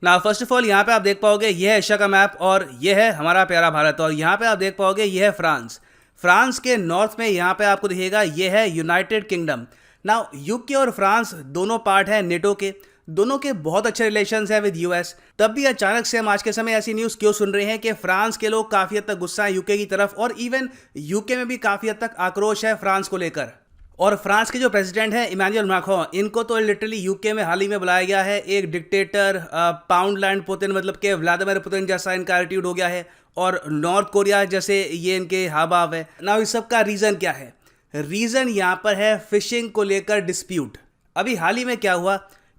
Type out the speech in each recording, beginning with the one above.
ना first of all यहाँ पे आप देख पाओगे ये है एशिया का मैप और ये है हमारा प्यारा भारत, और यहाँ पे आप देख पाओगे ये है फ्रांस। फ्रांस के नॉर्थ में यहाँ पे आपको दिखेगा ये है यूनाइटेड किंगडम। ना यूके और फ्रांस दोनों पार्ट है नेटो के, दोनों के बहुत अच्छे रिलेशंस हैं विद यूएस। तब भी अचानक से हम आज के समय ऐसी न्यूज़ क्यों सुन रहे हैं कि फ्रांस के लोग काफ़ी हद तक गुस्सा है यूके की तरफ, और इवन यूके में भी काफ़ी हद तक आक्रोश है फ्रांस को लेकर। और फ्रांस के जो प्रेसिडेंट हैं इमैनुअल मैक्रोन, इनको तो लिटरली यूके में हाल ही में बुलाया गया है एक डिक्टेटर, पाउंड लैंड पुतिन, मतलब कि व्लादिमीर पुतिन जैसा इनका एटीट्यूड हो गया है, और नॉर्थ कोरिया जैसे ये इनके हाव भाव है ना। इस सब का रीज़न क्या है? रीज़न यहाँ पर है फिशिंग को लेकर डिस्प्यूट। अभी हाल ही में क्या हुआ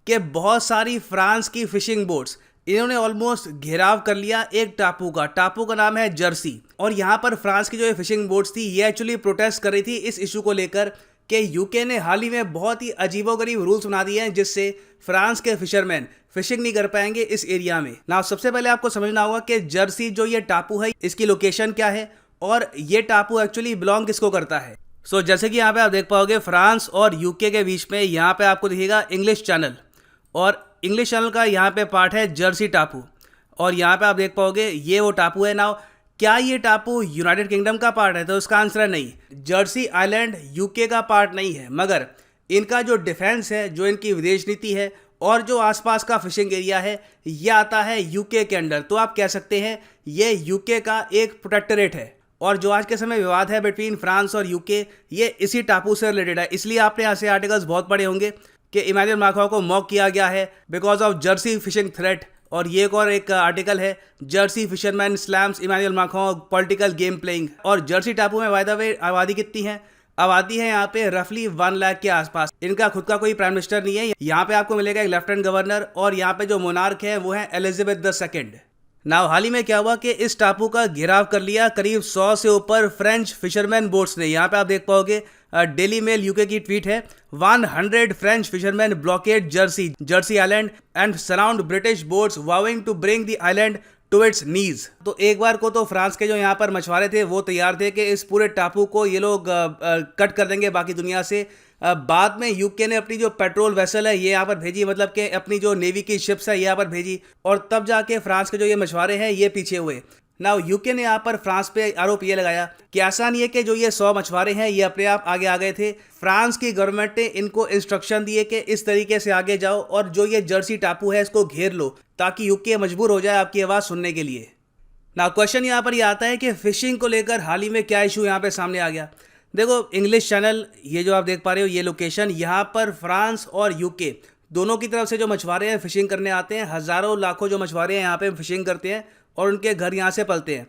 कि बहुत सारी फ्रांस की फिशिंग बोट्स, इन्होंने ऑलमोस्ट घेराव कर लिया एक टापू का नाम है जर्सी। और यहाँ पर फ्रांस की जो ये फिशिंग बोट्स थी ये एक्चुअली प्रोटेस्ट कर रही थी इस इशू को लेकर कि यूके ने हाल ही में बहुत ही अजीबोगरीब रूल्स बना दिए हैं जिससे फ्रांस के फिशरमैन फिशिंग नहीं कर पाएंगे इस एरिया में। ना सबसे पहले आपको समझना होगा कि जर्सी जो ये टापू है इसकी लोकेशन क्या है और ये टापू एक्चुअली बिलोंग किसको करता है। सो जैसे कि यहाँ पे आप देख पाओगे फ्रांस और यूके के बीच में यहाँ पे आपको दिखेगा इंग्लिश चैनल, और इंग्लिश चैनल का यहाँ पे पार्ट है जर्सी टापू, और यहाँ पे आप देख पाओगे ये वो टापू है। नाउ क्या ये टापू यूनाइटेड किंगडम का पार्ट है? तो इसका आंसर है नहीं। जर्सी आइलैंड यूके का पार्ट नहीं है, मगर इनका जो डिफेंस है, जो इनकी विदेश नीति है और जो आसपास का फिशिंग एरिया है ये आता है यूके के अंडर। तो आप कह सकते हैं ये यूके का एक प्रोटेक्टोरेट है, और जो आज के समय विवाद है बिटवीन फ्रांस और यूके ये इसी टापू से रिलेटेड है। इसलिए आपने ऐसे आर्टिकल्स बहुत पढ़े होंगे कि इमैनुअल मैक्रोन को मॉक किया गया है because of Jersey fishing threat. और ये एक आर्टिकल है Jersey fisherman slams Emmanuel Macron political game playing. और जर्सी टापू में बाय द वे आबादी कितनी है? आबादी है यहाँ पे रफली 1 लाख के आसपास। इनका खुद का कोई प्राइम मिनिस्टर नहीं है। यहाँ पे आपको मिलेगा एक लेफ्टिनेंट गवर्नर, और यहाँ पे जो मोनार्क है वो है एलिजाबेथ II। नाउ हाल ही में क्या हुआ कि इस टापू का घेराव कर लिया करीब 100 से ऊपर फ्रेंच फिशरमैन बोट्स ने। यहाँ पे आप देख पाओगे डेली मेल यूके की ट्वीट है 100 French fisherman blockade Jersey island and surround British boats vowing to bring the island to its knees. तो एक बार को तो फ्रांस के जो यहाँ पर मछुआरे थे वो तैयार थे कि इस पूरे टापू को ये लोग कट कर देंगे बाकी दुनिया से। बाद में यूके ने अपनी जो पेट्रोल वेसल है ये यहाँ पर भेजी, मतलब कि अपनी जो नेवी की शिप्स है यहाँ पर भेजी, और तब जाके फ्रांस के जो ये मछुआरे हैं ये पीछे हुए। नाउ यूके ने यहाँ पर फ्रांस पे आरोप ये लगाया कि ऐसा नहीं है कि जो ये 100 मछुआरे हैं ये अपने आप आगे आ गए थे। फ्रांस की गवर्नमेंट ने इनको इंस्ट्रक्शन दिए कि इस तरीके से आगे जाओ और जो ये जर्सी टापू है इसको घेर लो, ताकि यूके मजबूर हो जाए आपकी आवाज़ सुनने के लिए। नाउ क्वेश्चन यहाँ पर ये आता है कि फिशिंग को लेकर हाल ही में क्या इशू यहाँ पे सामने आ गया। देखो इंग्लिश चैनल ये जो आप देख पा रहे हो ये लोकेशन, यहाँ पर फ्रांस और यूके दोनों की तरफ से जो मछुआरे हैं फिशिंग करने आते हैं। हज़ारों लाखों जो मछुआरे हैं यहाँ पे फिशिंग करते हैं और उनके घर यहाँ से पलते हैं।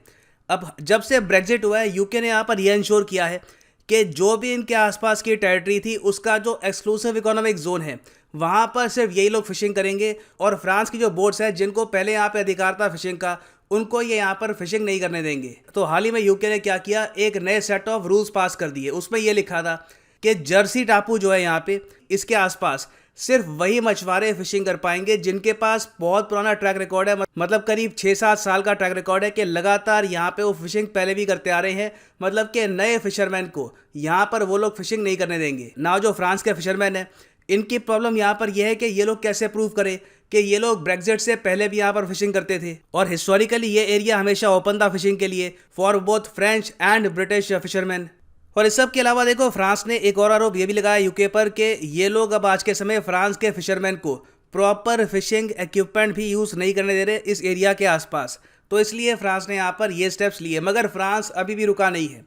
अब जब से ब्रेग्जिट हुआ है यूके ने यहाँ पर यह इंश्योर किया है कि जो भी इनके आसपास की टेरिटरी थी उसका जो एक्सक्लूसिव इकोनॉमिक जोन है वहाँ पर सिर्फ यही लोग फिशिंग करेंगे, और फ्रांस की जो बोट्स हैं जिनको पहले यहाँ पे अधिकार था फिशिंग का उनको ये यहाँ पर फिशिंग नहीं करने देंगे। तो हाल ही में यूके ने क्या किया, एक नए सेट ऑफ रूल्स पास कर दिए। उसमें यह लिखा था कि जर्सी टापू जो है यहाँ पे इसके आसपास सिर्फ वही मछुआरे फिशिंग कर पाएंगे जिनके पास बहुत पुराना ट्रैक रिकॉर्ड है, मतलब करीब 6-7 साल का ट्रैक रिकॉर्ड है कि लगातार यहाँ पे वो फिशिंग पहले भी करते आ रहे हैं। मतलब कि नए फिशरमैन को यहाँ पर वो लोग फिशिंग नहीं करने देंगे। ना जो फ्रांस के फिशरमैन है इनकी प्रॉब्लम यहाँ पर यह है कि ये लोग कैसे प्रूव करें कि ये लोग ब्रेग्जिट से पहले भी यहाँ पर फिशिंग करते थे, और हिस्टोरिकली ये एरिया हमेशा ओपन था फिशिंग के लिए for both French and British fisherman. और इस सब के अलावा देखो फ्रांस ने एक और आरोप ये भी लगाया यूके पर कि ये लोग अब आज के समय फ्रांस के फिशरमैन को प्रॉपर फिशिंग इक्विपमेंट भी यूज़ नहीं करने दे रहे इस एरिया के आसपास। तो इसलिए फ्रांस ने यहाँ पर ये स्टेप्स लिए, मगर फ्रांस अभी भी रुका नहीं है।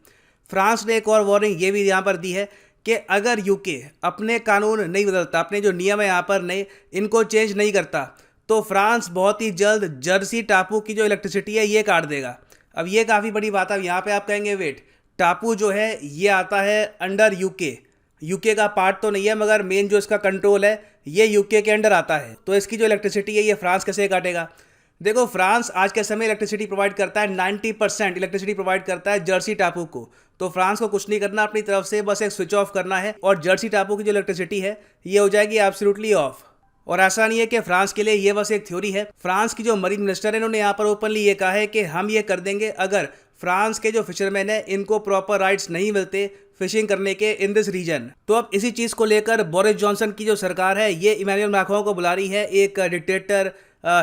फ्रांस ने एक और वार्निंग ये भी यहाँ पर दी है कि अगर यूके अपने कानून नहीं बदलता, अपने जो नियम है यहाँ पर नए इनको चेंज नहीं करता, तो फ्रांस बहुत ही जल्द जर्सी टापू की जो इलेक्ट्रिसिटी है ये काट देगा। अब ये काफ़ी बड़ी बात है। अब यहाँ पे आप कहेंगे वेट, टापू जो है ये आता है अंडर यूके का पार्ट तो नहीं है, मगर मेन जो इसका कंट्रोल है ये यूके के अंडर आता है, तो इसकी जो इलेक्ट्रिसिटी है ये फ्रांस कैसे काटेगा? देखो फ्रांस आज के समय इलेक्ट्रिसिटी प्रोवाइड करता है, 90% इलेक्ट्रिसिटी प्रोवाइड करता है जर्सी टापू को। तो फ्रांस को कुछ नहीं करना अपनी तरफ से, बस एक स्विच ऑफ करना है और जर्सी टापू की जो इलेक्ट्रिसिटी है ये हो जाएगी एब्सोल्युटली ऑफ। और ऐसा नहीं है कि फ्रांस के लिए ये बस एक थ्योरी है। फ्रांस की जो मरीन मिनिस्टर है इन्होंने यहाँ पर ओपनली ये कहा है कि हम ये कर देंगे अगर फ्रांस के जो फिशरमैन है इनको प्रॉपर राइट्स नहीं मिलते फिशिंग करने के इन दिस रीजन। तो अब इसी चीज़ को लेकर बोरिस जॉनसन की जो सरकार है ये इमैनुअल मैक्रोन को बुला रही है एक डिक्टेटर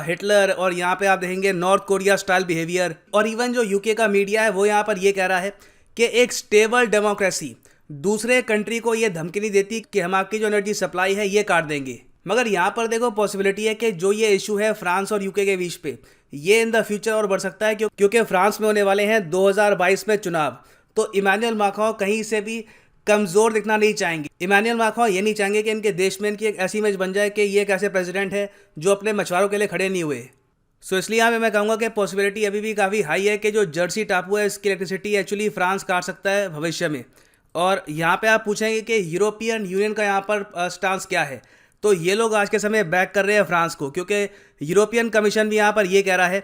हिटलर, और यहाँ पे आप देखेंगे नॉर्थ कोरिया स्टाइल बिहेवियर। और इवन जो यूके का मीडिया है वो यहाँ पर ये कह रहा है कि एक स्टेबल डेमोक्रेसी दूसरे कंट्री को ये धमकी नहीं देती कि हम आपकी जो एनर्जी सप्लाई है ये काट देंगे। मगर यहाँ पर देखो पॉसिबिलिटी है कि जो ये इशू है फ्रांस और यूके के बीच पे, ये इन द फ्यूचर और बढ़ सकता है क्योंकि फ्रांस में होने वाले हैं 2022 में चुनाव। तो इमैनुअल मैक्रों कहीं से भी कमज़ोर दिखना नहीं चाहेंगे। इमैनुअल मैक्रों ये नहीं चाहेंगे कि इनके देश में इनकी एक ऐसी इमेज बन जाए कि ये एक ऐसे प्रेसिडेंट है जो अपने मछुआरों के लिए खड़े नहीं हुए। सो इसलिए यहाँ पे मैं कहूँगा कि पॉसिबिलिटी अभी भी काफ़ी हाई है कि जो जर्सी टापू है इसकी इलेक्ट्रिसिटी एक्चुअली फ्रांस काट सकता है भविष्य में। और यहाँ पे आप पूछेंगे कि यूरोपियन यूनियन का यहाँ पर स्टांस क्या है, तो ये लोग आज के समय बैक कर रहे हैं फ्रांस को, क्योंकि यूरोपियन कमीशन भी यहाँ पर ये कह रहा है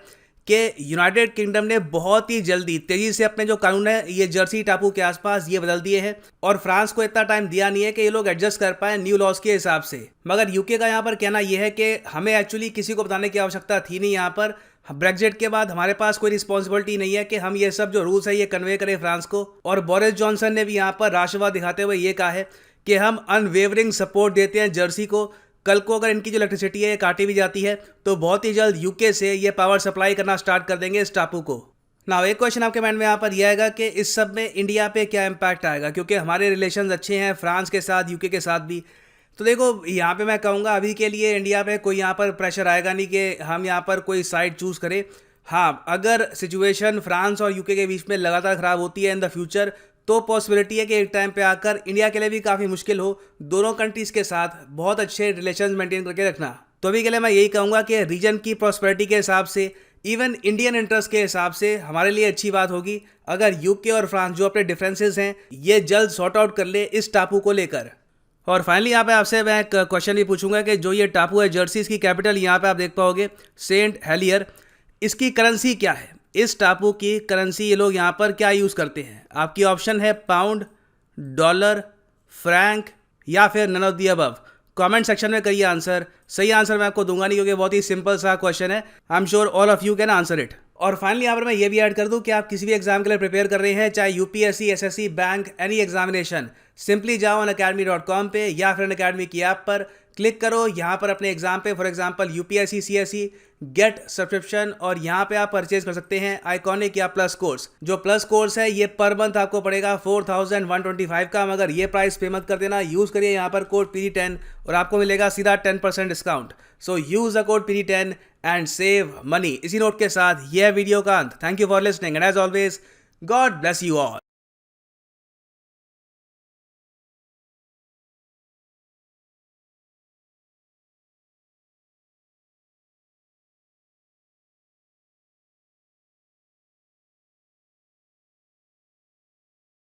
कि यूनाइटेड किंगडम ने बहुत ही जल्दी तेज़ी से अपने जो कानून है ये जर्सी टापू के आसपास ये बदल दिए हैं, और फ्रांस को इतना टाइम दिया नहीं है कि ये लोग एडजस्ट कर पाए न्यू लॉज के हिसाब से। मगर यूके का यहाँ पर कहना यह है कि हमें एक्चुअली किसी को बताने की आवश्यकता थी नहीं। यहाँ पर ब्रेक्जिट के बाद हमारे पास कोई रिस्पॉन्सिबिलिटी नहीं है कि हम ये सब जो रूल्स है ये कन्वे करें फ्रांस को। और बोरिस जॉनसन ने भी यहाँ पर राष्ट्रवाद दिखाते हुए ये कहा है कि हम अनवेवरिंग सपोर्ट देते हैं जर्सी को। कल को अगर इनकी जो इलेक्ट्रिसिटी है ये काटी भी जाती है तो बहुत ही जल्द यूके से ये पावर सप्लाई करना स्टार्ट कर देंगे इस टापू को। ना एक क्वेश्चन आपके माइंड में यहाँ पर यह आएगा कि इस सब में इंडिया पे क्या इम्पैक्ट आएगा, क्योंकि हमारे रिलेशंस अच्छे हैं फ्रांस के साथ, यूके के साथ भी। तो देखो यहाँ पे मैं कहूँगा अभी के लिए इंडिया पे कोई यहाँ पर प्रेशर आएगा नहीं कि हम यहाँ पर कोई साइड चूज़ करें। हाँ, अगर सिचुएशन फ्रांस और यूके के बीच में लगातार ख़राब होती है इन द फ्यूचर तो पॉसिबिलिटी है कि एक टाइम पे आकर इंडिया के लिए भी काफ़ी मुश्किल हो दोनों कंट्रीज़ के साथ बहुत अच्छे रिलेशंस मेंटेन करके रखना। तो अभी के लिए मैं यही कहूँगा कि रीजन की प्रॉस्पेरिटी के हिसाब से, इवन इंडियन इंटरेस्ट के हिसाब से हमारे लिए अच्छी बात होगी अगर यूके और फ्रांस जो अपने डिफरेंसेस हैं ये जल्द सॉर्ट आउट कर ले इस टापू को लेकर। और फाइनली यहाँ पे आपसे मैं एक क्वेश्चन भी पूछूंगा कि जो ये टापू है जर्सी, इसकी कैपिटल यहाँ पे आप देख पाओगे सेंट हेलियर। इसकी करेंसी क्या है? इस टापू की करेंसी ये लोग यहाँ पर क्या यूज़ करते हैं? आपकी ऑप्शन है पाउंड, डॉलर, फ्रैंक या फिर none of the above. Comment section में करिए आंसर। सही आंसर मैं आपको दूंगा नहीं क्योंकि बहुत ही सिंपल सा क्वेश्चन है। I am sure all of you can answer it. और फाइनली यहाँ पर मैं ये भी ऐड कर दूं कि आप किसी भी एग्जाम के लिए प्रिपेयर कर रहे हैं, चाहे UPSC, SSC, bank, any examination, simply जाओ unacademy.com पे या फिर अनअकैडमी की ऐप पर क्लिक करो। यहाँ पर अपने एग्जाम पे for example UPSC, CSC get subscription, और यहाँ पे आप परचेज कर सकते हैं आइकॉनिक या प्लस कोर्स। जो प्लस कोर्स है ये पर मंथ आपको पड़ेगा 4125 का, मगर ये प्राइस पे मत कर देना। यूज़ करिए यहाँ पर कोड PD10 और आपको मिलेगा सीधा 10% discount. So use the code PD10 and save money. इसी नोट के साथ यह वीडियो का अंत। Thank you for listening and as always God bless you all.